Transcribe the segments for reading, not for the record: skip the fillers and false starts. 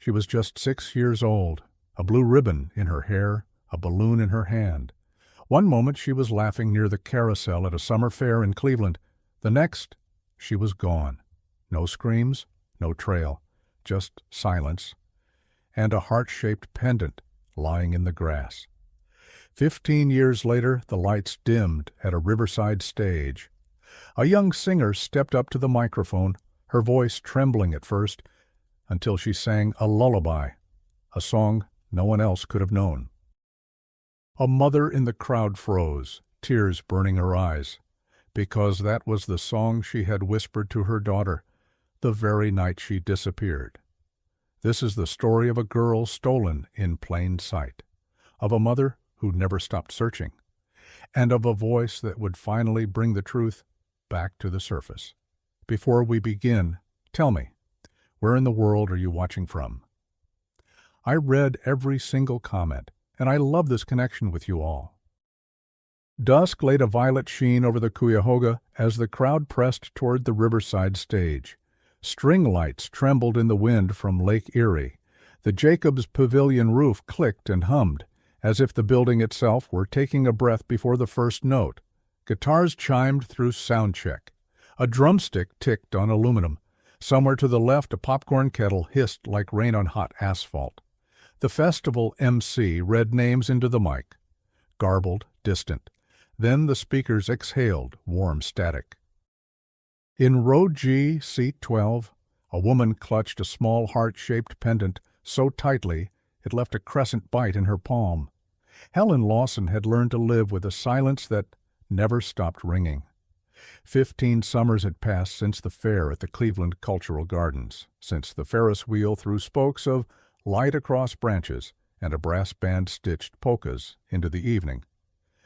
She was just 6 years old, a blue ribbon in her hair, a balloon in her hand. One moment she was laughing near the carousel at a summer fair in Cleveland. The next, she was gone. No screams, no trail, just silence, and a heart-shaped pendant lying in the grass. 15 years later, the lights dimmed at a riverside stage. A young singer stepped up to the microphone, her voice trembling at first, until she sang a lullaby, a song no one else could have known. A mother in the crowd froze, tears burning her eyes, because that was the song she had whispered to her daughter the very night she disappeared. This is the story of a girl stolen in plain sight, of a mother who never stopped searching, and of a voice that would finally bring the truth back to the surface. Before we begin, tell me, where in the world are you watching from? I read every single comment, and I love this connection with you all. Dusk laid a violet sheen over the Cuyahoga as the crowd pressed toward the riverside stage. String lights trembled in the wind from Lake Erie. The Jacobs Pavilion roof clicked and hummed, as if the building itself were taking a breath before the first note. Guitars chimed through sound check. A drumstick ticked on aluminum. Somewhere to the left, a popcorn kettle hissed like rain on hot asphalt. The festival MC read names into the mic, garbled, distant. Then the speakers exhaled warm static. In row G, seat 12, a woman clutched a small heart-shaped pendant so tightly it left a crescent bite in her palm. Helen Lawson had learned to live with a silence that never stopped ringing. 15 summers had passed since the fair at the Cleveland Cultural Gardens, since the Ferris wheel threw spokes of light across branches and a brass band stitched polkas into the evening,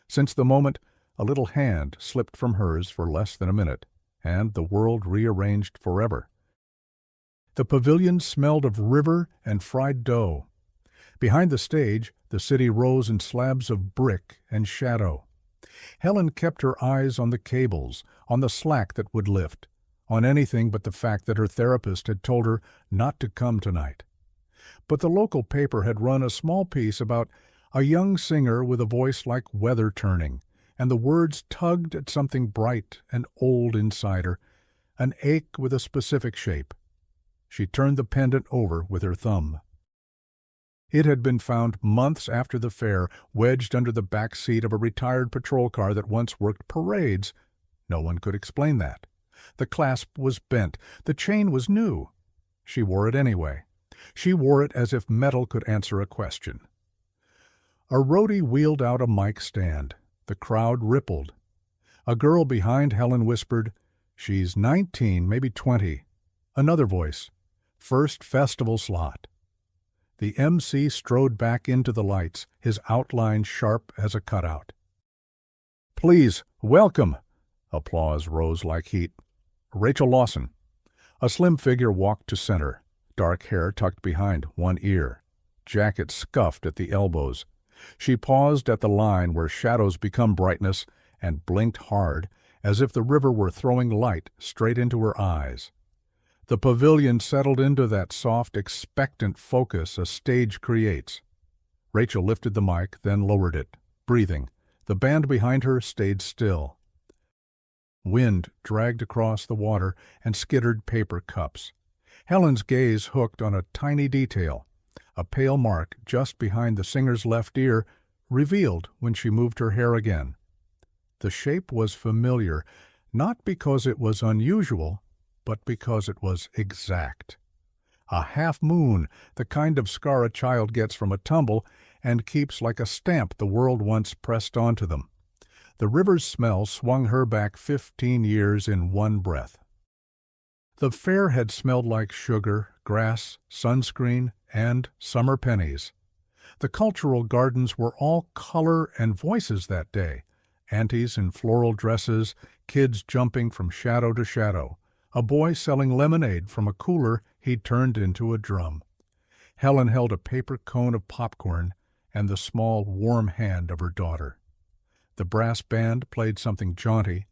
since the moment a little hand slipped from hers for less than a minute, and the world rearranged forever. The pavilion smelled of river and fried dough. Behind the stage, the city rose in slabs of brick and shadow. Helen kept her eyes on the cables, on the slack that would lift, on anything but the fact that her therapist had told her not to come tonight. But the local paper had run a small piece about a young singer with a voice like weather turning, and the words tugged at something bright and old inside her, an ache with a specific shape. She turned the pendant over with her thumb. It had been found months after the fair, wedged under the back seat of a retired patrol car that once worked parades. No one could explain that. The clasp was bent. The chain was new. She wore it anyway. She wore it as if metal could answer a question. A roadie wheeled out a mic stand. The crowd rippled. A girl behind Helen whispered, "She's 19, maybe 20. Another voice, "First festival slot." The MC strode back into the lights, his outline sharp as a cutout. "Please, welcome!" Applause rose like heat. "Rachel Lawson." A slim figure walked to center, dark hair tucked behind one ear, jacket scuffed at the elbows. She paused at the line where shadows become brightness and blinked hard, as if the river were throwing light straight into her eyes. The pavilion settled into that soft, expectant focus a stage creates. Rachel lifted the mic, then lowered it, breathing. The band behind her stayed still. Wind dragged across the water and skittered paper cups. Helen's gaze hooked on a tiny detail, a pale mark just behind the singer's left ear, revealed when she moved her hair again. The shape was familiar, not because it was unusual, but because it was exact. A half-moon, the kind of scar a child gets from a tumble and keeps like a stamp the world once pressed onto them. The river's smell swung her back 15 years in one breath. The fair had smelled like sugar, grass, sunscreen, and summer pennies. The cultural gardens were all color and voices that day, aunties in floral dresses, kids jumping from shadow to shadow, a boy selling lemonade from a cooler he'd turned into a drum. Helen held a paper cone of popcorn and the small, warm hand of her daughter. The brass band played something jaunty.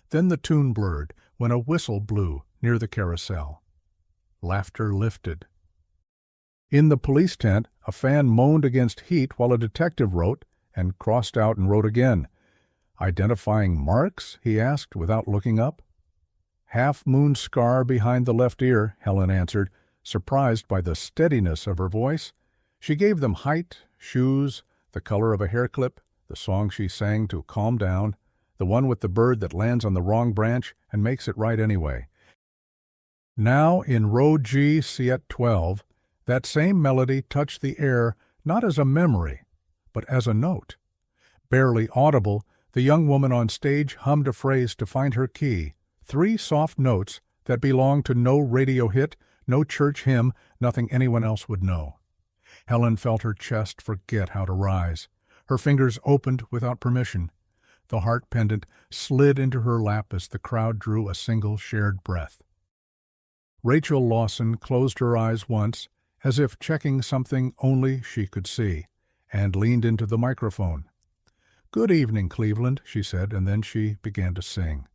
Then the tune blurred when a whistle blew near the carousel. Laughter lifted. In the police tent, a fan moaned against heat while a detective wrote, and crossed out and wrote again. "Identifying marks?" he asked without looking up. "Half-moon scar behind the left ear," Helen answered, surprised by the steadiness of her voice. She gave them height, shoes, the color of a hair clip, the song she sang to calm down, the one with the bird that lands on the wrong branch and makes it right anyway. Now, in Row G, Siet 12, that same melody touched the air not as a memory, but as a note. Barely audible, the young woman on stage hummed a phrase to find her key, 3 soft notes that belonged to no radio hit, no church hymn, nothing anyone else would know. Helen felt her chest forget how to rise. Her fingers opened without permission. The heart pendant slid into her lap as the crowd drew a single shared breath. Rachel Lawson closed her eyes once, as if checking something only she could see, and leaned into the microphone. "Good evening, Cleveland," she said, and then she began to sing.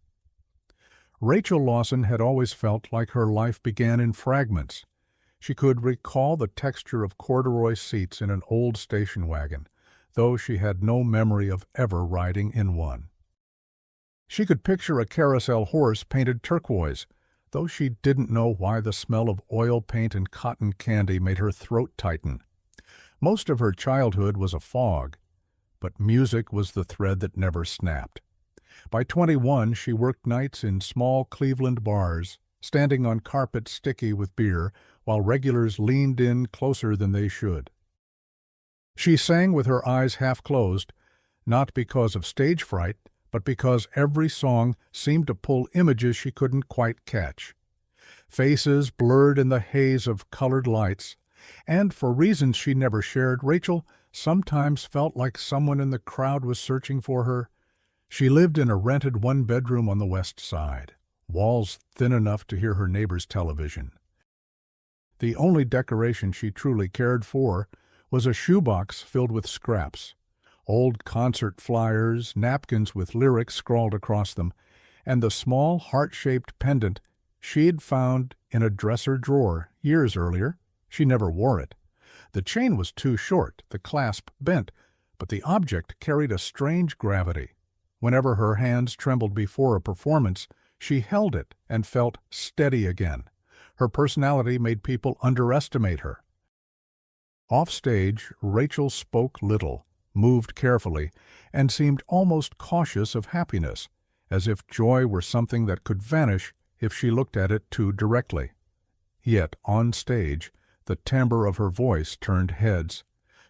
Rachel Lawson had always felt like her life began in fragments. She could recall the texture of corduroy seats in an old station wagon, though she had no memory of ever riding in one. She could picture a carousel horse painted turquoise, though she didn't know why the smell of oil paint and cotton candy made her throat tighten. Most of her childhood was a fog, but music was the thread that never snapped. By 21, she worked nights in small Cleveland bars, standing on carpet sticky with beer, while regulars leaned in closer than they should. She sang with her eyes half closed, not because of stage fright, but because every song seemed to pull images she couldn't quite catch. Faces blurred in the haze of colored lights, and for reasons she never shared, Rachel sometimes felt like someone in the crowd was searching for her. She lived in a rented one-bedroom on the west side, walls thin enough to hear her neighbor's television. The only decoration she truly cared for was a shoebox filled with scraps, old concert flyers, napkins with lyrics scrawled across them, and the small heart-shaped pendant she'd found in a dresser drawer years earlier. She never wore it. The chain was too short, the clasp bent, but the object carried a strange gravity. Whenever her hands trembled before a performance, she held it and felt steady again. Her personality made people underestimate her. Offstage, Rachel spoke little, moved carefully, and seemed almost cautious of happiness, as if joy were something that could vanish if she looked at it too directly. Yet, on stage, the timbre of her voice turned heads.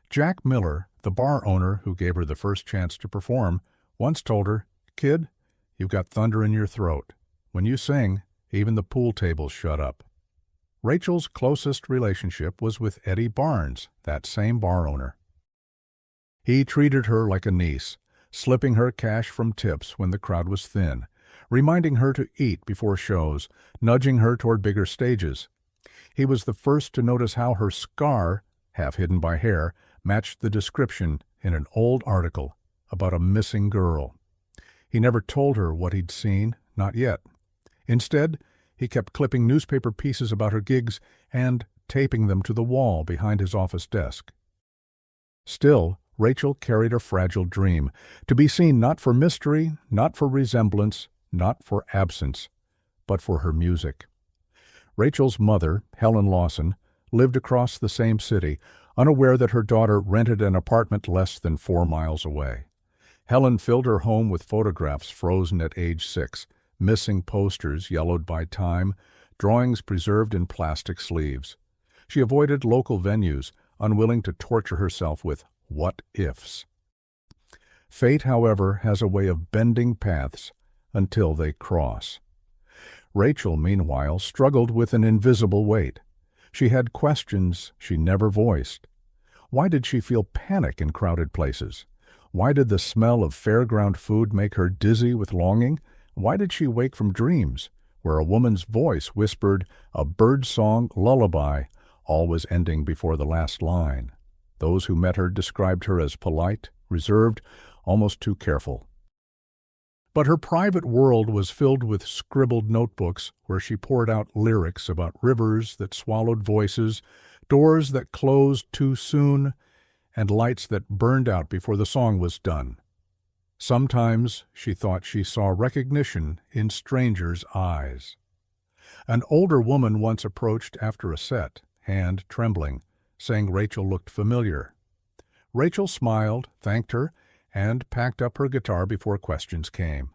Jack Miller, the bar owner who gave her the first chance to perform, once told her, "Kid, you've got thunder in your throat. When you sing, even the pool tables shut up." Rachel's closest relationship was with Eddie Barnes, that same bar owner. He treated her like a niece, slipping her cash from tips when the crowd was thin, reminding her to eat before shows, nudging her toward bigger stages. He was the first to notice how her scar, half hidden by hair, matched the description in an old article about a missing girl. He never told her what he'd seen, not yet. Instead, he kept clipping newspaper pieces about her gigs and taping them to the wall behind his office desk. Still, Rachel carried a fragile dream, to be seen not for mystery, not for resemblance, not for absence, but for her music. Rachel's mother, Helen Lawson, lived across the same city, unaware that her daughter rented an apartment less than 4 miles away. Helen filled her home with photographs frozen at age 6, missing posters yellowed by time, drawings preserved in plastic sleeves. She avoided local venues, unwilling to torture herself with what-ifs. Fate, however, has a way of bending paths until they cross. Rachel, meanwhile, struggled with an invisible weight. She had questions she never voiced. Why did she feel panic in crowded places? Why did the smell of fairground food make her dizzy with longing? Why did she wake from dreams, where a woman's voice whispered a bird-song lullaby, always ending before the last line? Those who met her described her as polite, reserved, almost too careful. But her private world was filled with scribbled notebooks where she poured out lyrics about rivers that swallowed voices, doors that closed too soon, and lights that burned out before the song was done. Sometimes she thought she saw recognition in strangers' eyes. An older woman once approached after a set, hand trembling, saying Rachel looked familiar. Rachel smiled, thanked her, and packed up her guitar before questions came.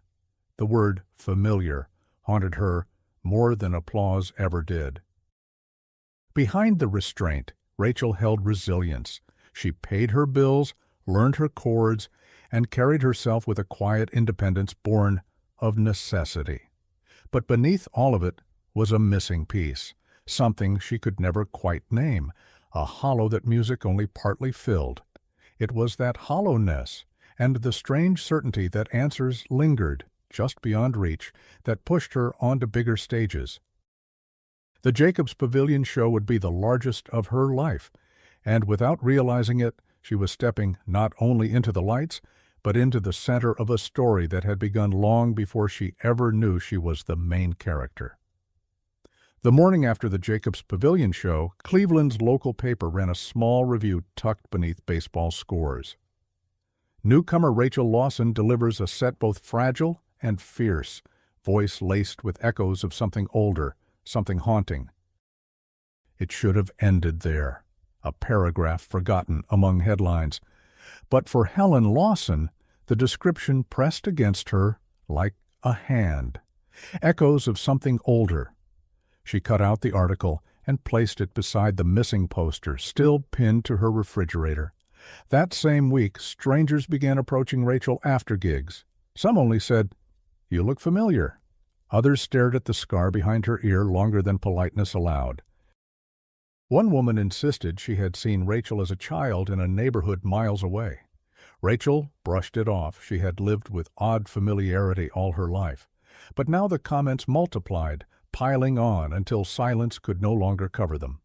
The word familiar haunted her more than applause ever did. Behind the restraint, Rachel held resilience. She paid her bills, learned her chords, and carried herself with a quiet independence born of necessity. But beneath all of it was a missing piece, something she could never quite name, a hollow that music only partly filled. It was that hollowness and the strange certainty that answers lingered just beyond reach that pushed her onto bigger stages. The Jacobs Pavilion show would be the largest of her life, and without realizing it, she was stepping not only into the lights, but into the center of a story that had begun long before she ever knew she was the main character. The morning after the Jacobs Pavilion show, Cleveland's local paper ran a small review tucked beneath baseball scores. Newcomer Rachel Lawson delivers a set both fragile and fierce, voice laced with echoes of something older, something haunting. It should have ended there, a paragraph forgotten among headlines. But for Helen Lawson, the description pressed against her like a hand. Echoes of something older. She cut out the article and placed it beside the missing poster, still pinned to her refrigerator. That same week, strangers began approaching Rachel after gigs. Some only said, "You look familiar." Others stared at the scar behind her ear longer than politeness allowed. One woman insisted she had seen Rachel as a child in a neighborhood miles away. Rachel brushed it off. She had lived with odd familiarity all her life. But now the comments multiplied, piling on until silence could no longer cover them.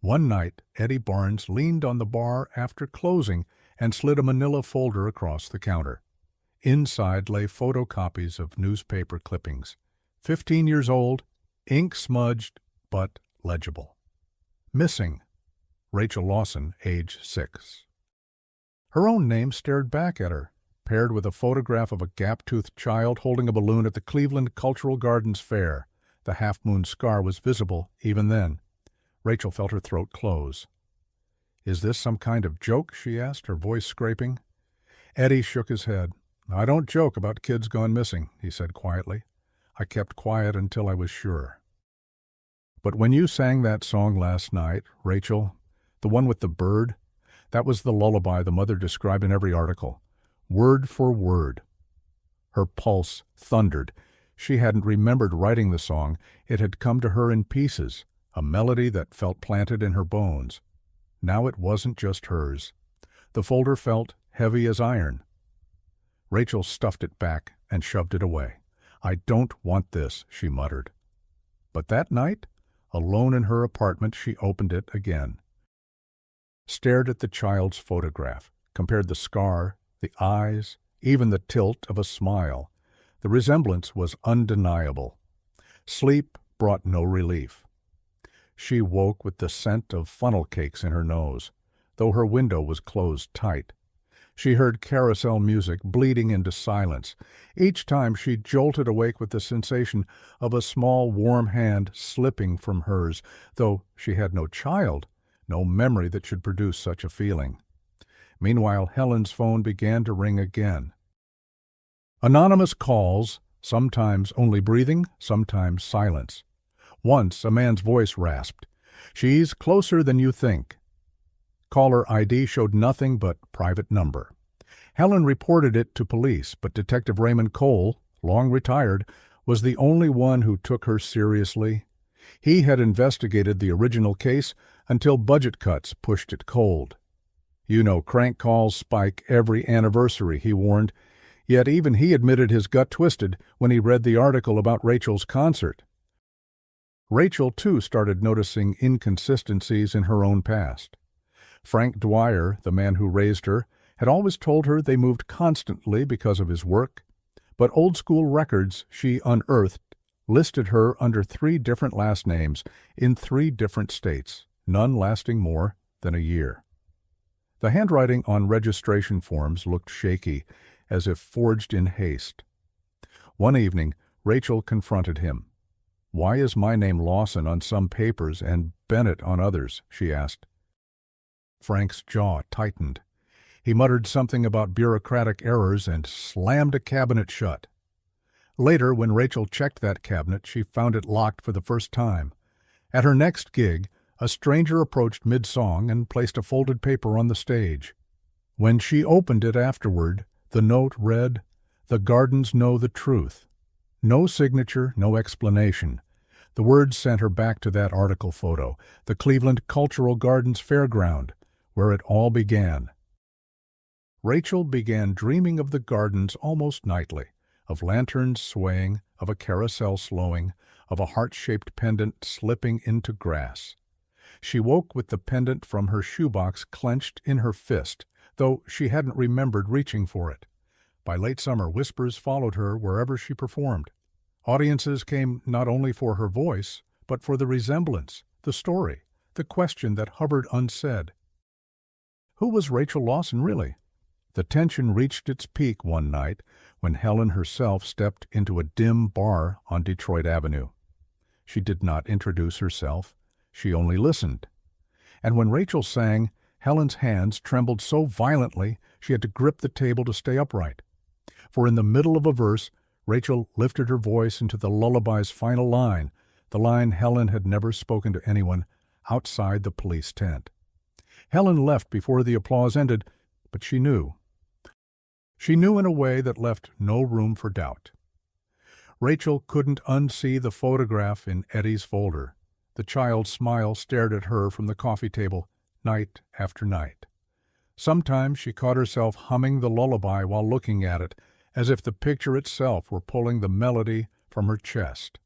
One night, Eddie Barnes leaned on the bar after closing and slid a manila folder across the counter. Inside lay photocopies of newspaper clippings. 15 years old, ink smudged, but legible. Missing, Rachel Lawson, age 6. Her own name stared back at her, paired with a photograph of a gap-toothed child holding a balloon at the Cleveland Cultural Gardens Fair. The half-moon scar was visible even then. Rachel felt her throat close. "Is this some kind of joke?" she asked, her voice scraping. Eddie shook his head. "I don't joke about kids gone missing," he said quietly. "I kept quiet until I was sure." "But when you sang that song last night, Rachel, the one with the bird, that was the lullaby the mother described in every article, word for word." Her pulse thundered. She hadn't remembered writing the song. It had come to her in pieces, a melody that felt planted in her bones. Now it wasn't just hers. The folder felt heavy as iron. Rachel stuffed it back and shoved it away. "I don't want this," she muttered. But that night, alone in her apartment, she opened it again. Stared at the child's photograph, compared the scar, the eyes, even the tilt of a smile. The resemblance was undeniable. Sleep brought no relief. She woke with the scent of funnel cakes in her nose, though her window was closed tight. She heard carousel music bleeding into silence. Each time she jolted awake with the sensation of a small warm hand slipping from hers, though she had no child, no memory that should produce such a feeling. Meanwhile, Helen's phone began to ring again. Anonymous calls, sometimes only breathing, sometimes silence. Once a man's voice rasped, "She's closer than you think." Caller ID showed nothing but private number. Helen reported it to police, but Detective Raymond Cole, long retired, was the only one who took her seriously. He had investigated the original case until budget cuts pushed it cold. "You know, crank calls spike every anniversary," he warned, yet even he admitted his gut twisted when he read the article about Rachel's concert. Rachel, too, started noticing inconsistencies in her own past. Frank Dwyer, the man who raised her, had always told her they moved constantly because of his work, but old-school records she unearthed listed her under 3 different last names in 3 different states, none lasting more than a year. The handwriting on registration forms looked shaky, as if forged in haste. One evening, Rachel confronted him. "Why is my name Lawson on some papers and Bennett on others?" she asked. Frank's jaw tightened. He muttered something about bureaucratic errors and slammed a cabinet shut. Later, when Rachel checked that cabinet, she found it locked for the first time. At her next gig, a stranger approached mid-song and placed a folded paper on the stage. When she opened it afterward, the note read, "The Gardens know the truth." No signature, no explanation. The words sent her back to that article photo, the Cleveland Cultural Gardens fairground, where it all began. Rachel began dreaming of the gardens almost nightly, of lanterns swaying, of a carousel slowing, of a heart-shaped pendant slipping into grass. She woke with the pendant from her shoebox clenched in her fist, though she hadn't remembered reaching for it. By late summer, whispers followed her wherever she performed. Audiences came not only for her voice, but for the resemblance, the story, the question that hovered unsaid. Who was Rachel Lawson really? The tension reached its peak one night when Helen herself stepped into a dim bar on Detroit Avenue. She did not introduce herself. She only listened. And when Rachel sang, Helen's hands trembled so violently she had to grip the table to stay upright. For in the middle of a verse, Rachel lifted her voice into the lullaby's final line, the line Helen had never spoken to anyone outside the police tent. Helen left before the applause ended, but she knew. She knew in a way that left no room for doubt. Rachel couldn't unsee the photograph in Eddie's folder. The child's smile stared at her from the coffee table, night after night. Sometimes she caught herself humming the lullaby while looking at it, as if the picture itself were pulling the melody from her chest.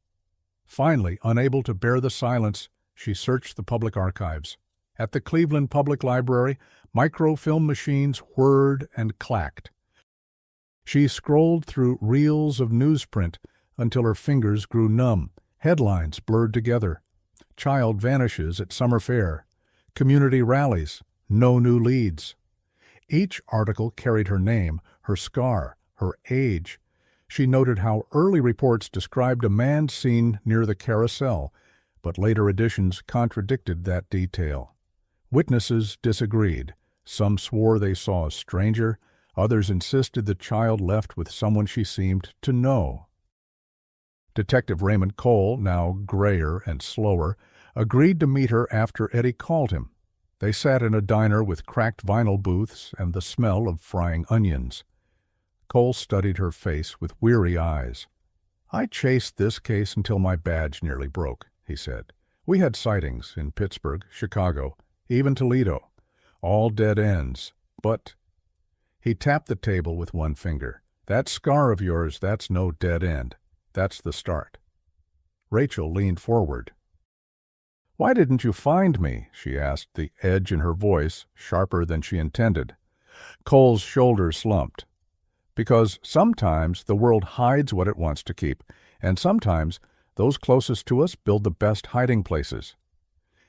Finally, unable to bear the silence, she searched the public archives. At the Cleveland Public Library, microfilm machines whirred and clacked. She scrolled through reels of newsprint until her fingers grew numb, headlines blurred together. Child vanishes at summer fair. Community rallies. No new leads. Each article carried her name, her scar, her age. She noted how early reports described a man seen near the carousel, but later editions contradicted that detail. Witnesses disagreed. Some swore they saw a stranger. Others insisted the child left with someone she seemed to know. Detective Raymond Cole, now grayer and slower, agreed to meet her after Eddie called him. They sat in a diner with cracked vinyl booths and the smell of frying onions. Cole studied her face with weary eyes. "I chased this case until my badge nearly broke," he said. "We had sightings in Pittsburgh, Chicago, even Toledo. All dead ends. But—" He tapped the table with one finger. "That scar of yours, that's no dead end. That's the start." Rachel leaned forward. "Why didn't you find me?" she asked, the edge in her voice sharper than she intended. Cole's shoulders slumped. "Because sometimes the world hides what it wants to keep, and sometimes those closest to us build the best hiding places."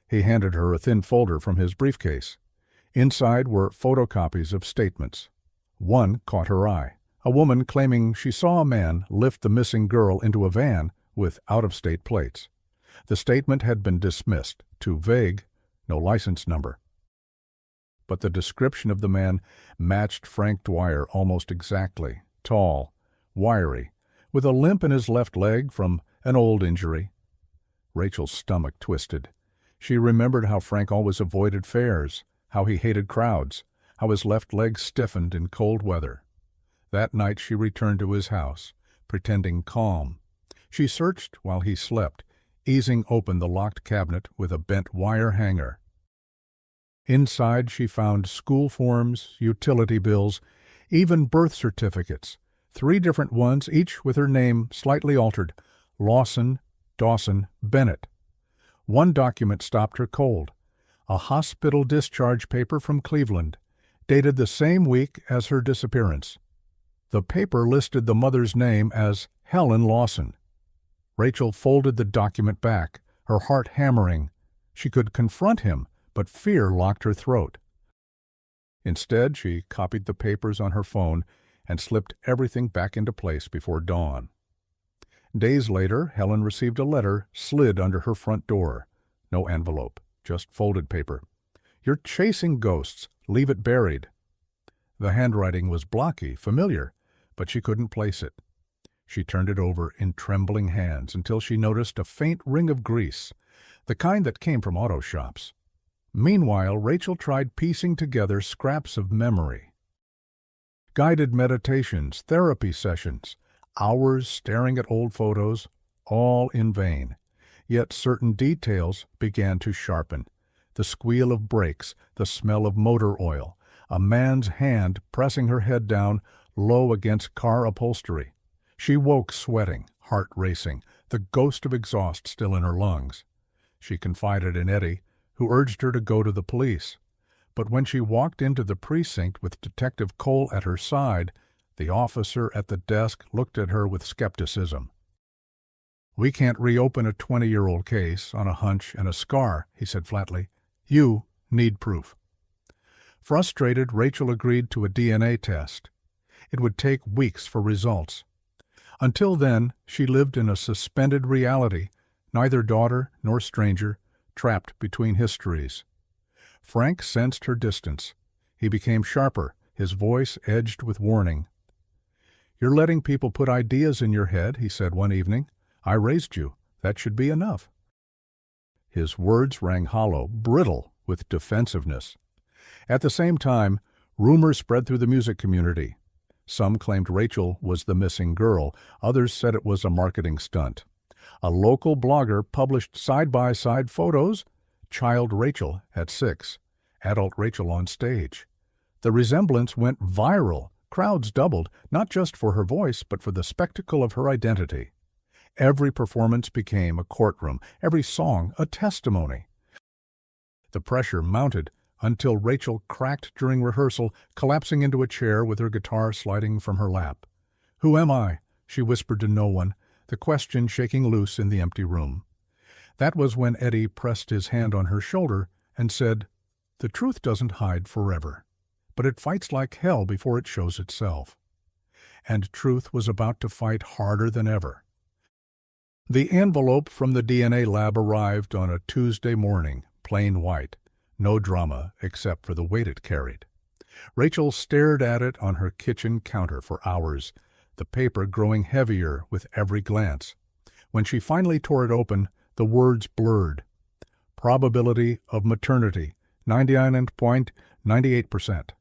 He handed her a thin folder from his briefcase. Inside were photocopies of statements. One caught her eye. A woman claiming she saw a man lift the missing girl into a van with out-of-state plates. The statement had been dismissed, too vague, no license number. But the description of the man matched Frank Dwyer almost exactly. Tall, wiry, with a limp in his left leg from an old injury. Rachel's stomach twisted. She remembered how Frank always avoided fairs, how he hated crowds, how his left leg stiffened in cold weather. That night she returned to his house, pretending calm. She searched while he slept, easing open the locked cabinet with a bent wire hanger. Inside she found school forms, utility bills, even birth certificates, 3 different ones, each with her name slightly altered, Lawson, Dawson, Bennett. One document stopped her cold, a hospital discharge paper from Cleveland, dated the same week as her disappearance. The paper listed the mother's name as Helen Lawson. Rachel folded the document back, her heart hammering. She could confront him, but fear locked her throat. Instead, she copied the papers on her phone and slipped everything back into place before dawn. Days later, Helen received a letter slid under her front door. No envelope, just folded paper. "You're chasing ghosts. Leave it buried." The handwriting was blocky, familiar, but she couldn't place it. She turned it over in trembling hands until she noticed a faint ring of grease, the kind that came from auto shops. Meanwhile, Rachel tried piecing together scraps of memory. Guided meditations, therapy sessions, hours staring at old photos, all in vain. Yet certain details began to sharpen. The squeal of brakes, the smell of motor oil, a man's hand pressing her head down low against car upholstery. She woke sweating, heart racing, the ghost of exhaust still in her lungs. She confided in Eddie, who urged her to go to the police. But when she walked into the precinct with Detective Cole at her side, the officer at the desk looked at her with skepticism. "We can't reopen a 20-year-old case on a hunch and a scar," he said flatly. "You need proof." Frustrated, Rachel agreed to a DNA test. It would take weeks for results. Until then, she lived in a suspended reality, neither daughter nor stranger, trapped between histories. Frank sensed her distance. He became sharper, his voice edged with warning. "You're letting people put ideas in your head," he said one evening. "I raised you. That should be enough." His words rang hollow, brittle with defensiveness. At the same time, rumors spread through the music community. Some claimed Rachel was the missing girl. Others said it was a marketing stunt. A local blogger published side-by-side photos, child Rachel at 6, adult Rachel on stage. The resemblance went viral. Crowds doubled, not just for her voice, but for the spectacle of her identity. Every performance became a courtroom, every song a testimony. The pressure mounted until Rachel cracked during rehearsal, collapsing into a chair with her guitar sliding from her lap. "Who am I?" she whispered to no one, the question shaking loose in the empty room. That was when Eddie pressed his hand on her shoulder and said, "The truth doesn't hide forever, but it fights like hell before it shows itself." And truth was about to fight harder than ever. The envelope from the DNA lab arrived on a Tuesday morning, plain white. No drama except for the weight it carried. Rachel stared at it on her kitchen counter for hours, the paper growing heavier with every glance. When she finally tore it open, the words blurred. Probability of maternity, 99.98%.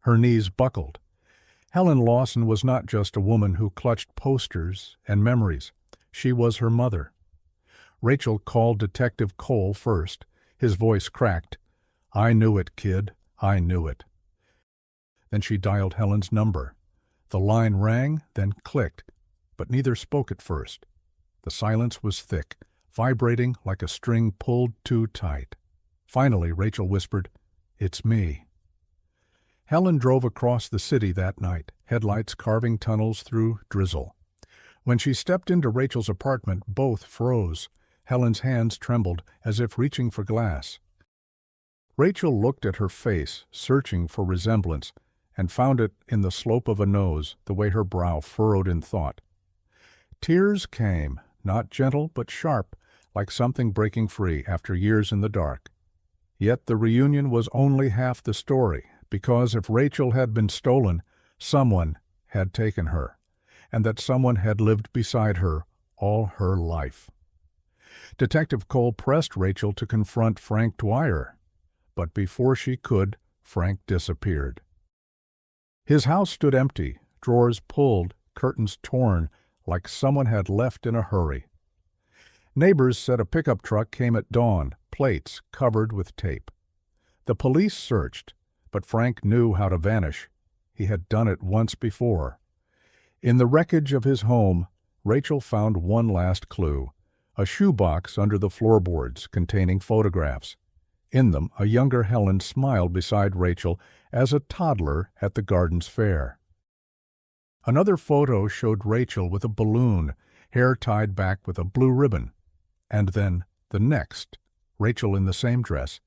Her knees buckled. Helen Lawson was not just a woman who clutched posters and memories. She was her mother. Rachel called Detective Cole first. His voice cracked. "I knew it, kid. I knew it." Then she dialed Helen's number. The line rang, then clicked, but neither spoke at first. The silence was thick, vibrating like a string pulled too tight. Finally, Rachel whispered, "It's me." Helen drove across the city that night, headlights carving tunnels through drizzle. When she stepped into Rachel's apartment, both froze. Helen's hands trembled, as if reaching for glass. Rachel looked at her face, searching for resemblance, and found it in the slope of a nose, the way her brow furrowed in thought. Tears came, not gentle but sharp, like something breaking free after years in the dark. Yet the reunion was only half the story, because if Rachel had been stolen, someone had taken her, and that someone had lived beside her all her life. Detective Cole pressed Rachel to confront Frank Dwyer, but before she could, Frank disappeared. His house stood empty, drawers pulled, curtains torn, like someone had left in a hurry. Neighbors said a pickup truck came at dawn, plates covered with tape. The police searched, but Frank knew how to vanish. He had done it once before. In the wreckage of his home, Rachel found one last clue, a shoebox under the floorboards containing photographs. In them, a younger Helen smiled beside Rachel as a toddler at the Gardens Fair. Another photo showed Rachel with a balloon, hair tied back with a blue ribbon. And then the next, Rachel in the same dress,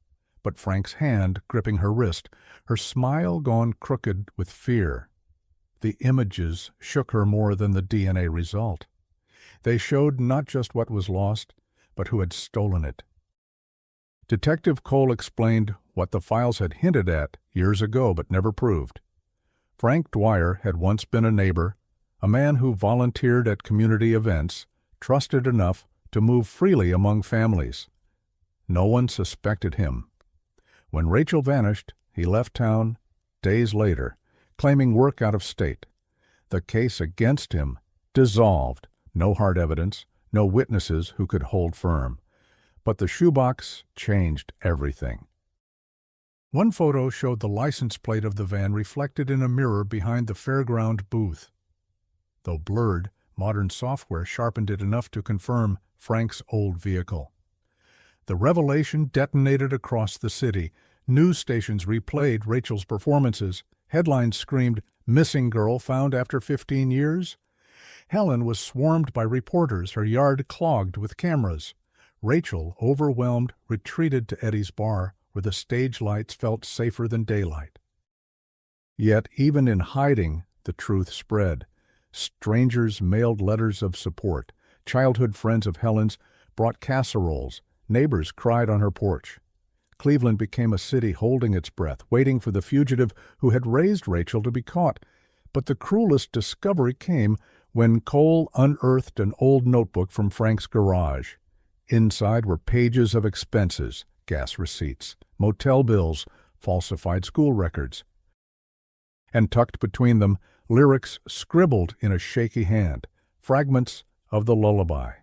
but Frank's hand gripping her wrist, her smile gone crooked with fear. The images shook her more than the DNA result. They showed not just what was lost, but who had stolen it. Detective Cole explained what the files had hinted at years ago but never proved. Frank Dwyer had once been a neighbor, a man who volunteered at community events, trusted enough to move freely among families. No one suspected him. When Rachel vanished, he left town days later, claiming work out of state. The case against him dissolved. No hard evidence, no witnesses who could hold firm. But the shoebox changed everything. One photo showed the license plate of the van reflected in a mirror behind the fairground booth. Though blurred, modern software sharpened it enough to confirm Frank's old vehicle. The revelation detonated across the city. News stations replayed Rachel's performances. Headlines screamed, "Missing girl found after 15 years." Helen was swarmed by reporters, her yard clogged with cameras. Rachel, overwhelmed, retreated to Eddie's bar, where the stage lights felt safer than daylight. Yet even in hiding, the truth spread. Strangers mailed letters of support. Childhood friends of Helen's brought casseroles. Neighbors cried on her porch. Cleveland became a city holding its breath, waiting for the fugitive who had raised Rachel to be caught. But the cruelest discovery came when Cole unearthed an old notebook from Frank's garage. Inside were pages of expenses, gas receipts, motel bills, falsified school records. And tucked between them, lyrics scribbled in a shaky hand, fragments of the lullaby.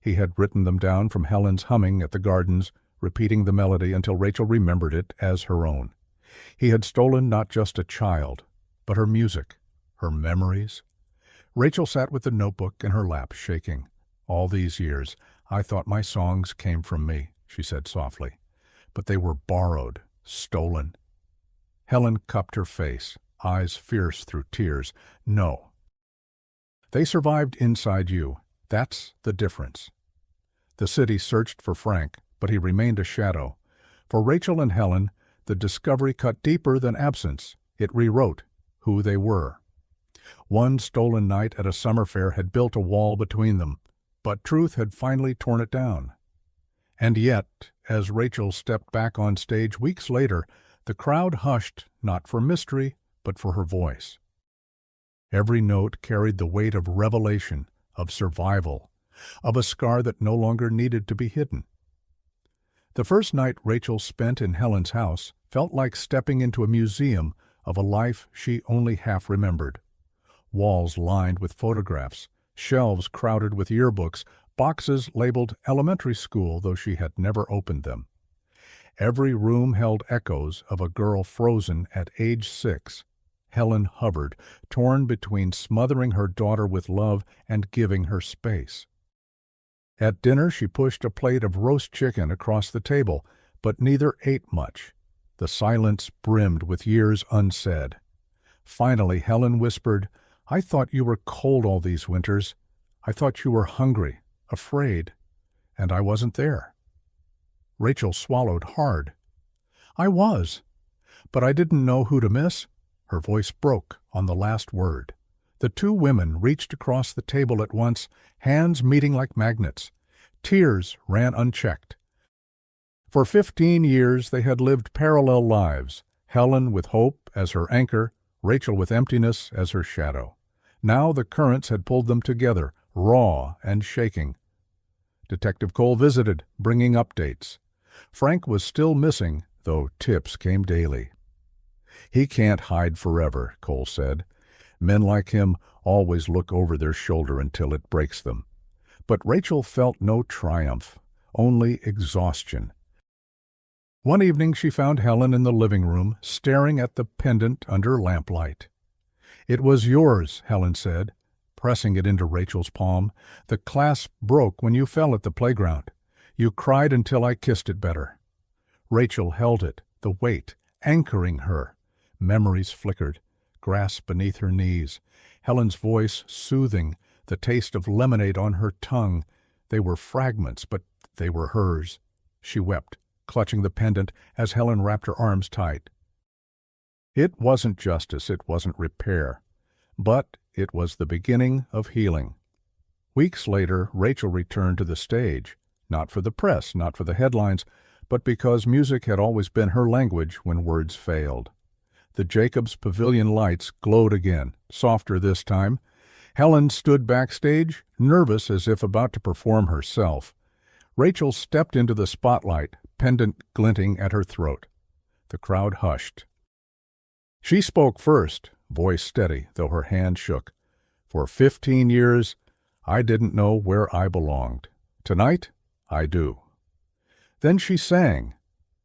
He had written them down from Helen's humming at the gardens, repeating the melody until Rachel remembered it as her own. He had stolen not just a child, but her music, her memories. Rachel sat with the notebook in her lap, shaking. "All these years, I thought my songs came from me," she said softly. "But they were borrowed, stolen." Helen cupped her face, eyes fierce through tears. "No. They survived inside you. That's the difference." The city searched for Frank, but he remained a shadow. For Rachel and Helen, the discovery cut deeper than absence. It rewrote who they were. One stolen night at a summer fair had built a wall between them, but truth had finally torn it down. And yet, as Rachel stepped back on stage weeks later, the crowd hushed not for mystery, but for her voice. Every note carried the weight of revelation, of survival, of a scar that no longer needed to be hidden. The first night Rachel spent in Helen's house felt like stepping into a museum of a life she only half remembered. Walls lined with photographs, shelves crowded with yearbooks, boxes labeled elementary school, though she had never opened them. Every room held echoes of a girl frozen at age 6. Helen hovered, torn between smothering her daughter with love and giving her space. At dinner she pushed a plate of roast chicken across the table, but neither ate much. The silence brimmed with years unsaid. Finally Helen whispered, "I thought you were cold all these winters. I thought you were hungry, afraid, and I wasn't there." Rachel swallowed hard. "I was, but I didn't know who to miss." Her voice broke on the last word. The two women reached across the table at once, hands meeting like magnets. Tears ran unchecked. For 15 years they had lived parallel lives, Helen with hope as her anchor, Rachel with emptiness as her shadow. Now the currents had pulled them together, raw and shaking. Detective Cole visited, bringing updates. Frank was still missing, though tips came daily. "He can't hide forever," Cole said. "Men like him always look over their shoulder until it breaks them." But Rachel felt no triumph, only exhaustion. One evening she found Helen in the living room, staring at the pendant under lamplight. "It was yours," Helen said, pressing it into Rachel's palm. "The clasp broke when you fell at the playground. You cried until I kissed it better." Rachel held it, the weight, anchoring her. Memories flickered, grass beneath her knees. Helen's voice soothing, the taste of lemonade on her tongue. They were fragments, but they were hers. She wept, clutching the pendant as Helen wrapped her arms tight. It wasn't justice, it wasn't repair, but it was the beginning of healing. Weeks later, Rachel returned to the stage, not for the press, not for the headlines, but because music had always been her language when words failed. The Jacobs Pavilion lights glowed again, softer this time. Helen stood backstage, nervous as if about to perform herself. Rachel stepped into the spotlight, pendant glinting at her throat. The crowd hushed. She spoke first, voice steady, though her hand shook. For 15 years, I didn't know where I belonged. Tonight, I do. Then she sang.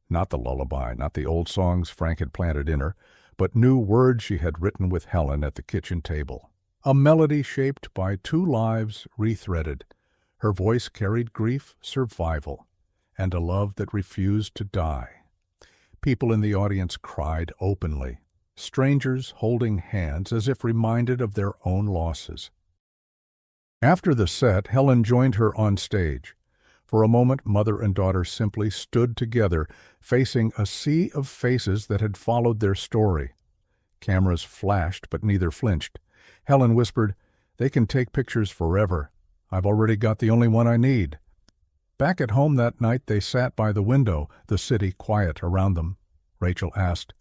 Not the lullaby, not the old songs Frank had planted in her, but new words she had written with Helen at the kitchen table. A melody shaped by 2 lives rethreaded. Her voice carried grief, survival, and a love that refused to die. People in the audience cried openly, strangers holding hands as if reminded of their own losses. After the set, Helen joined her on stage. For a moment, mother and daughter simply stood together, facing a sea of faces that had followed their story. Cameras flashed, but neither flinched. Helen whispered, "They can take pictures forever. I've already got the only one I need." Back at home that night, they sat by the window, the city quiet around them. Rachel asked,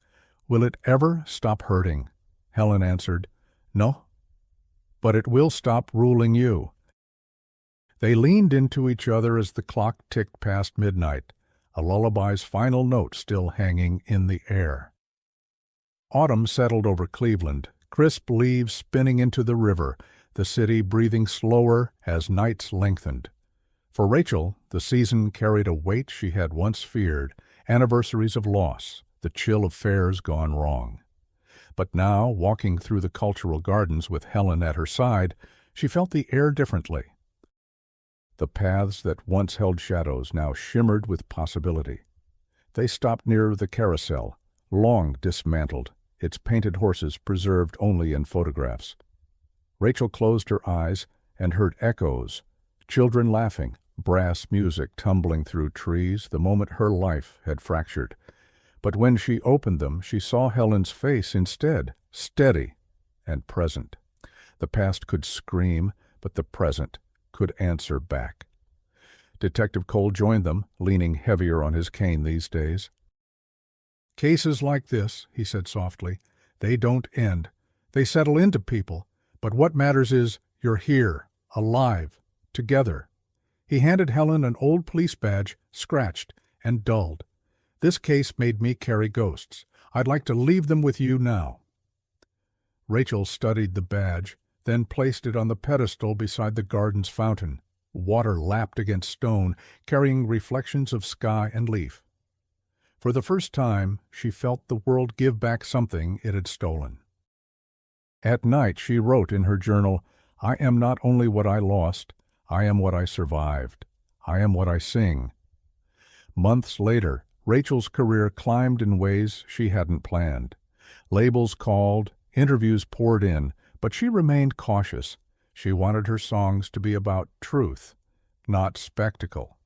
"Will it ever stop hurting?" Helen answered, "No, but it will stop ruling you." They leaned into each other as the clock ticked past midnight, a lullaby's final note still hanging in the air. Autumn settled over Cleveland, crisp leaves spinning into the river, the city breathing slower as nights lengthened. For Rachel, the season carried a weight she had once feared, anniversaries of loss, the chill of fairs gone wrong. But now, walking through the cultural gardens with Helen at her side, she felt the air differently. The paths that once held shadows now shimmered with possibility. They stopped near the carousel, long dismantled, its painted horses preserved only in photographs. Rachel closed her eyes and heard echoes, children laughing, brass music tumbling through trees the moment her life had fractured. But when she opened them, she saw Helen's face instead, steady and present. The past could scream, but the present could answer back. Detective Cole joined them, leaning heavier on his cane these days. "Cases like this," he said softly, "they don't end. They settle into people. But what matters is you're here, alive, together." He handed Helen an old police badge, scratched and dulled. "This case made me carry ghosts. I'd like to leave them with you now." Rachel studied the badge, then placed it on the pedestal beside the garden's fountain. Water lapped against stone, carrying reflections of sky and leaf. For the first time, she felt the world give back something it had stolen. At night, she wrote in her journal, "I am not only what I lost, I am what I survived. I am what I sing." Months later, Rachel's career climbed in ways she hadn't planned. Labels called, interviews poured in, but she remained cautious. She wanted her songs to be about truth, not spectacle.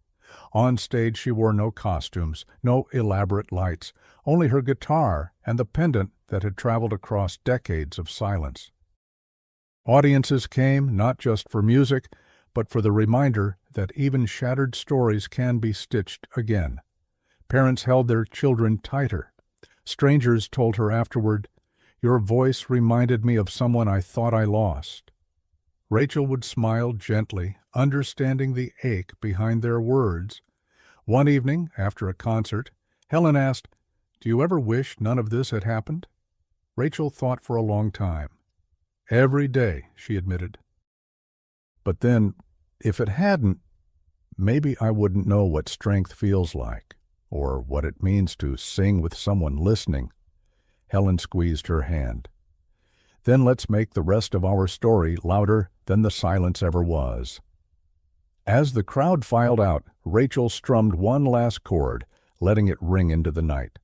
On stage she wore no costumes, no elaborate lights, only her guitar and the pendant that had traveled across decades of silence. Audiences came not just for music, but for the reminder that even shattered stories can be stitched again. Parents held their children tighter. Strangers told her afterward, "Your voice reminded me of someone I thought I lost." Rachel would smile gently, understanding the ache behind their words. One evening, after a concert, Helen asked, "Do you ever wish none of this had happened?" Rachel thought for a long time. "Every day," she admitted. "But then, if it hadn't, maybe I wouldn't know what strength feels like, or what it means to sing with someone listening." Helen squeezed her hand. "Then let's make the rest of our story louder than the silence ever was." As the crowd filed out, Rachel strummed one last chord, letting it ring into the night.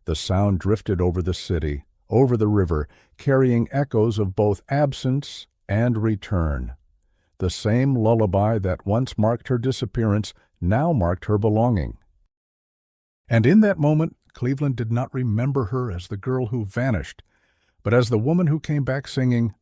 The sound drifted over the city, over the river, carrying echoes of both absence and return. The same lullaby that once marked her disappearance now marked her belonging. And in that moment, Cleveland did not remember her as the girl who vanished, but as the woman who came back singing,